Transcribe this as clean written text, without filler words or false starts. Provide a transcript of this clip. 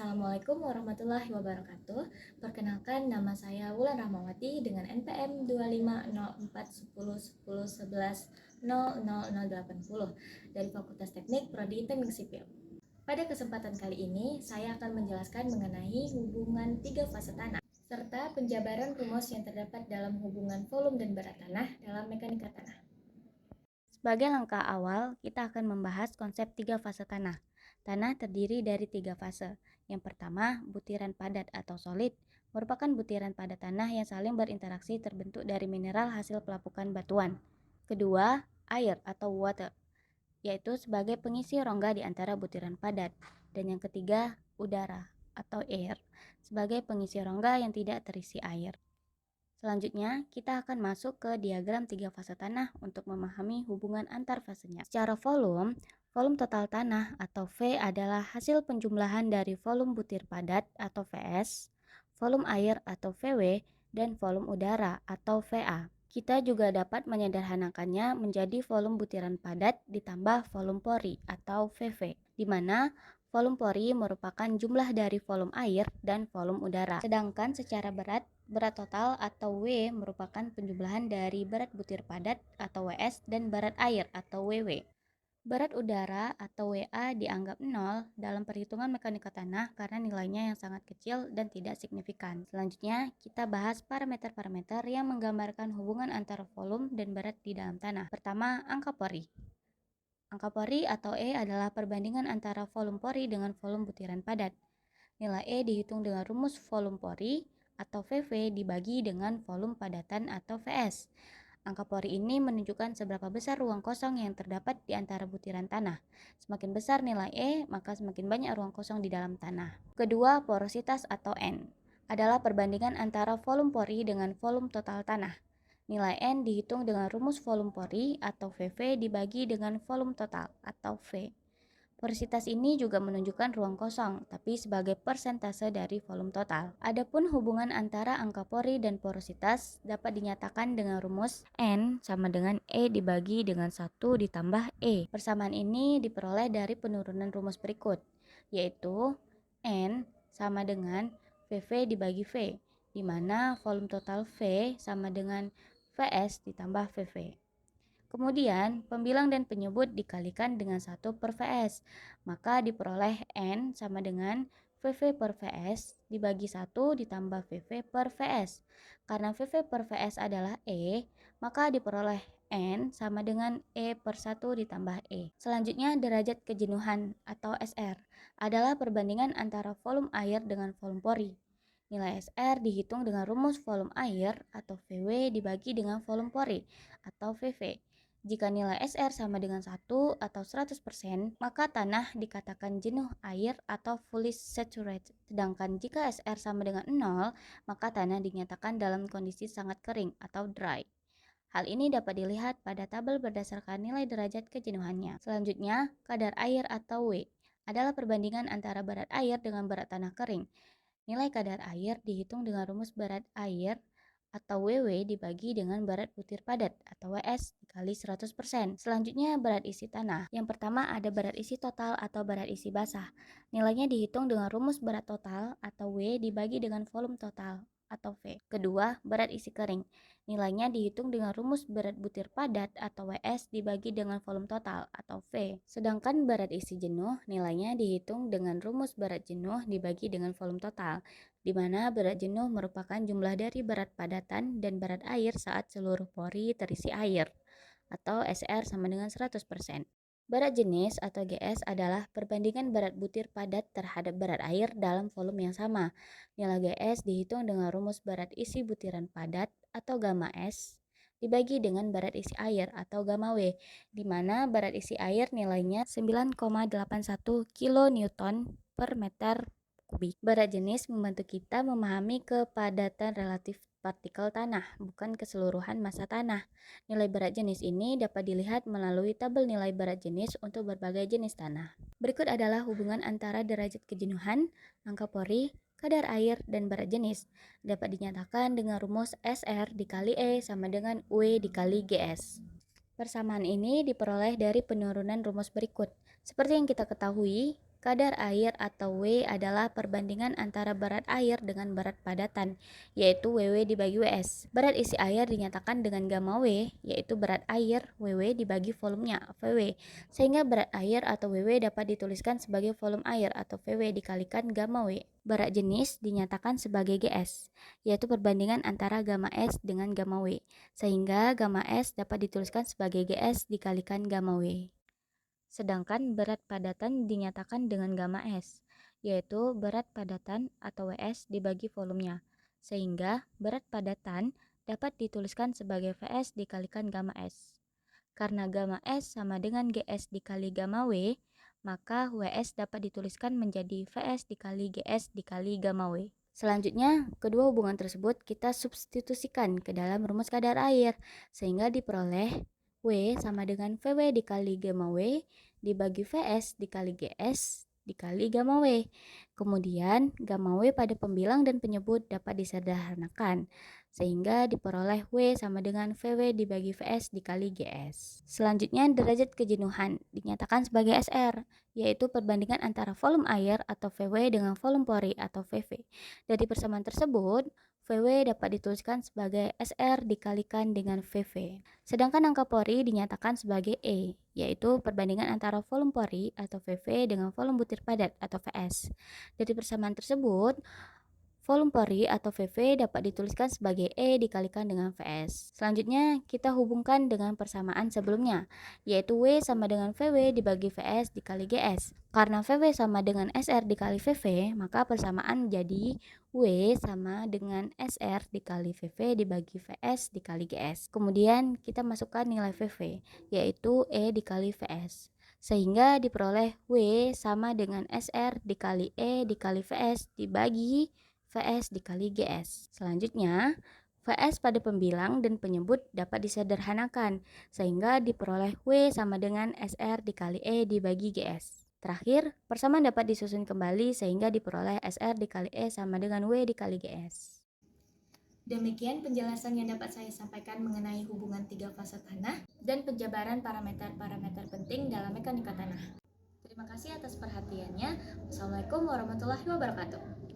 Assalamualaikum warahmatullahi wabarakatuh. Perkenalkan, nama saya Wulan Rahmawati dengan NPM 25041011100080 dari Fakultas Teknik Prodi Teknik Sipil. Pada kesempatan kali ini, saya akan menjelaskan mengenai hubungan tiga fase tanah serta penjabaran rumus yang terdapat dalam hubungan volume dan berat tanah dalam mekanika tanah. Sebagai langkah awal, kita akan membahas konsep tiga fase tanah. Tanah terdiri dari tiga fase. Yang pertama, butiran padat atau solid, merupakan butiran padat tanah yang saling berinteraksi terbentuk dari mineral hasil pelapukan batuan. Kedua, air atau water, yaitu sebagai pengisi rongga di antara butiran padat. Dan yang ketiga, udara atau air, sebagai pengisi rongga yang tidak terisi air. Selanjutnya, kita akan masuk ke diagram tiga fase tanah untuk memahami hubungan antar fasenya. Secara volume, volume total tanah atau V adalah hasil penjumlahan dari volume butir padat atau Vs, volume air atau Vw, dan volume udara atau Va. Kita juga dapat menyederhanakannya menjadi volume butiran padat ditambah volume pori atau Vv, di mana volume pori merupakan jumlah dari volume air dan volume udara. Sedangkan secara berat total atau W merupakan penjumlahan dari berat butir padat atau Ws dan berat air atau Ww. Berat udara atau Wa dianggap nol dalam perhitungan mekanika tanah karena nilainya yang sangat kecil dan tidak signifikan. Selanjutnya, kita bahas parameter-parameter yang menggambarkan hubungan antara volume dan berat di dalam tanah. Pertama, angka pori. Angka pori atau E adalah perbandingan antara volume pori dengan volume butiran padat. Nilai E dihitung dengan rumus volume pori atau Vv dibagi dengan volume padatan atau Vs. Angka pori ini menunjukkan seberapa besar ruang kosong yang terdapat di antara butiran tanah. Semakin besar nilai E, maka semakin banyak ruang kosong di dalam tanah. Kedua, porositas atau N adalah perbandingan antara volume pori dengan volume total tanah. Nilai N dihitung dengan rumus volume pori atau Vv dibagi dengan volume total atau V. Porositas ini juga menunjukkan ruang kosong, tapi sebagai persentase dari volume total. Adapun hubungan antara angka pori dan porositas dapat dinyatakan dengan rumus N sama dengan E dibagi dengan 1 ditambah E. Persamaan ini diperoleh dari penurunan rumus berikut, yaitu N sama dengan Vv dibagi V, di mana volume total V sama dengan Vs ditambah Vv. Kemudian, pembilang dan penyebut dikalikan dengan 1 per Vs, maka diperoleh N sama dengan Vv per Vs dibagi 1 ditambah Vv per Vs. Karena Vv per Vs adalah E, maka diperoleh N sama dengan E per 1 ditambah E. Selanjutnya, derajat kejenuhan atau SR adalah perbandingan antara volume air dengan volume pori. Nilai SR dihitung dengan rumus volume air atau Vw dibagi dengan volume pori atau Vv. Jika nilai SR sama dengan 1 atau 100%, maka tanah dikatakan jenuh air atau fully saturated. Sedangkan jika SR sama dengan 0, maka tanah dinyatakan dalam kondisi sangat kering atau dry. Hal ini dapat dilihat pada tabel berdasarkan nilai derajat kejenuhannya. Selanjutnya, kadar air atau W adalah perbandingan antara berat air dengan berat tanah kering. Nilai kadar air dihitung dengan rumus berat air atau Ww dibagi dengan berat butir padat atau Ws dikali 100%. Selanjutnya berat isi tanah. Yang pertama ada berat isi total atau berat isi basah. Nilainya dihitung dengan rumus berat total atau W dibagi dengan volume total atau V. Kedua, berat isi kering. Nilainya dihitung dengan rumus berat butir padat atau Ws dibagi dengan volume total atau V. Sedangkan berat isi jenuh nilainya dihitung dengan rumus berat jenuh dibagi dengan volume total, di mana berat jenuh merupakan jumlah dari berat padatan dan berat air saat seluruh pori terisi air, atau SR sama dengan 100%. Berat jenis atau GS adalah perbandingan berat butir padat terhadap berat air dalam volume yang sama. Nilai GS dihitung dengan rumus berat isi butiran padat atau gamma S dibagi dengan berat isi air atau gamma W, di mana berat isi air nilainya 9,81 kN per meter kubik. Berat jenis membantu kita memahami kepadatan relatif partikel tanah, bukan keseluruhan massa tanah. Nilai berat jenis ini dapat dilihat melalui tabel nilai berat jenis untuk berbagai jenis tanah. Berikut adalah hubungan antara derajat kejenuhan, angka pori, kadar air, dan berat jenis. Dapat dinyatakan dengan rumus SR dikali E sama dengan W dikali GS. Persamaan ini diperoleh dari penurunan rumus berikut. Seperti yang kita ketahui, Kadar air atau W adalah perbandingan antara berat air dengan berat padatan, yaitu WW dibagi WS. Berat isi air dinyatakan dengan gamma W, yaitu berat air WW dibagi volumenya, VW, sehingga berat air atau WW dapat dituliskan sebagai volume air atau VW dikalikan gamma W. Berat jenis dinyatakan sebagai GS, yaitu perbandingan antara gamma S dengan gamma W, sehingga gamma S dapat dituliskan sebagai GS dikalikan gamma W. Sedangkan berat padatan dinyatakan dengan gamma S, yaitu berat padatan atau WS dibagi volumenya, sehingga berat padatan dapat dituliskan sebagai VS dikalikan gamma S. Karena gamma S sama dengan GS dikali gamma W, maka WS dapat dituliskan menjadi VS dikali GS dikali gamma W. Selanjutnya, kedua hubungan tersebut kita substitusikan ke dalam rumus kadar air, sehingga diperoleh W sama dengan VW dikali gamma W dibagi VS dikali GS dikali gamma W. Kemudian, gamma W pada pembilang dan penyebut dapat disederhanakan, sehingga diperoleh W sama dengan VW dibagi VS dikali GS. Selanjutnya, derajat kejenuhan dinyatakan sebagai SR, yaitu perbandingan antara volume air atau VW dengan volume pori atau VV. Dari persamaan tersebut, VW dapat dituliskan sebagai SR dikalikan dengan VV. Sedangkan angka pori dinyatakan sebagai E, yaitu perbandingan antara volume pori atau VV dengan volume butir padat atau VS. Dari persamaan tersebut, volume pori atau VV dapat dituliskan sebagai E dikalikan dengan VS. Selanjutnya, kita hubungkan dengan persamaan sebelumnya, yaitu W sama dengan VW dibagi VS dikali GS. Karena VW sama dengan SR dikali VV, maka persamaan jadi W sama dengan SR dikali VV dibagi VS dikali GS. Kemudian, kita masukkan nilai VV, yaitu E dikali VS. Sehingga diperoleh W sama dengan SR dikali E dikali VS dibagi VS dikali GS. Selanjutnya, VS pada pembilang dan penyebut dapat disederhanakan, sehingga diperoleh W sama dengan SR dikali E dibagi GS. Terakhir, persamaan dapat disusun kembali sehingga diperoleh SR dikali E sama dengan W dikali GS. Demikian penjelasan yang dapat saya sampaikan mengenai hubungan tiga fase tanah dan penjabaran parameter-parameter penting dalam mekanika tanah. Terima kasih atas perhatiannya. Wassalamualaikum warahmatullahi wabarakatuh.